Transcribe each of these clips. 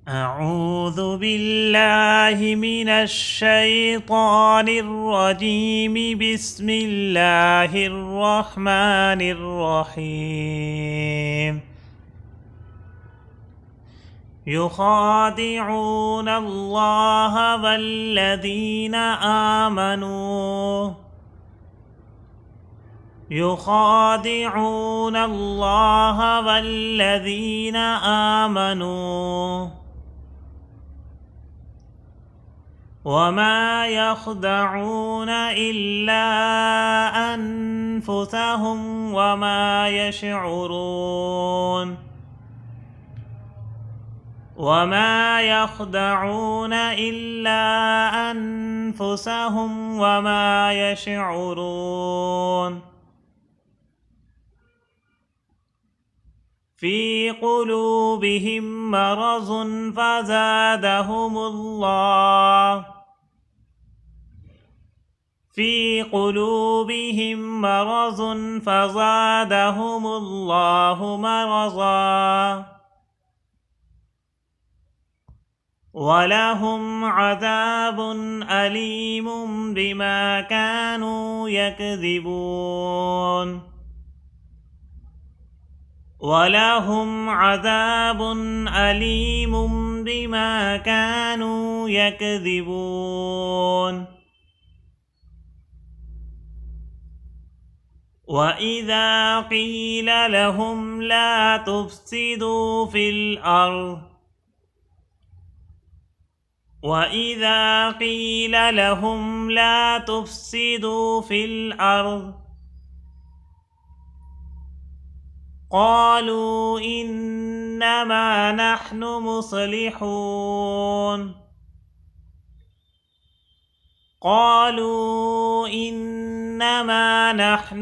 أعوذ بالله من الشيطان الرجيم. بسم الله الرحمن الرحيم. يخادعون الله والذين آمنوا يخادعون الله والذين آمنوا وما يخدعون إلا أنفسهم وما يشعرون وما يخدعون إلا أنفسهم وما يشعرون في قلوبهم مرض فزادهم الله مرضا ولهم عذاب أليم بما كانوا يكذبون وإذا قيل لهم لا تفسدوا في الأرض قالوا إنما نحن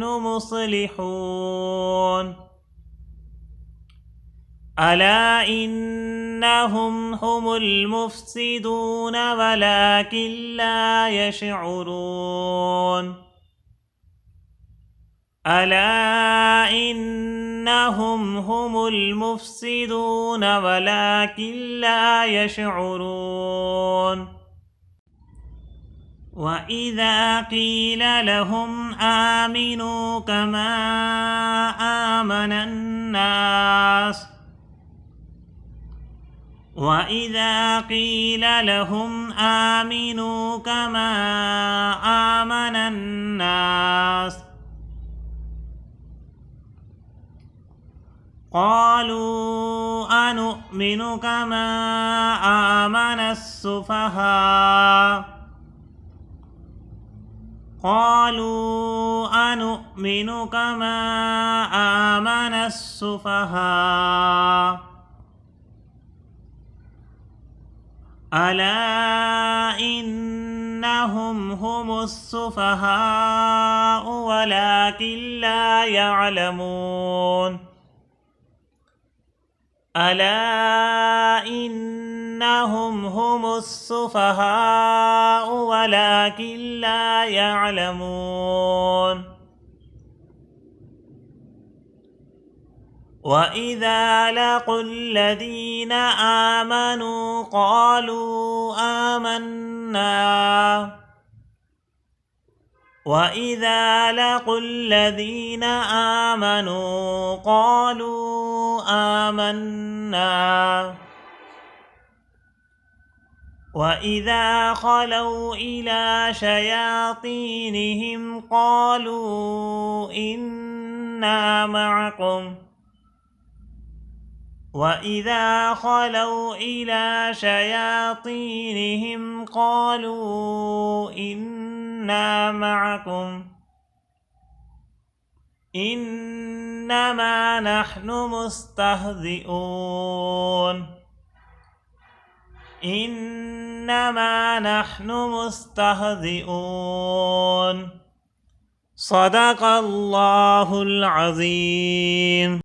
مصلحون ألا إنهم هم المفسدون ولكن لا يشعرون وإذا قيل لهم آمنوا كما آمن الناس قالوا أنؤمن كما آمن السفهاء ألا إنهم هم السفهاء ولكن لا يعلمون وإذا لقوا الذين آمنوا قالوا آمنا وإذا خلوا إلى شياطينهم قالوا إنا معكم إنما نحن مستهزئون صدق الله العظيم.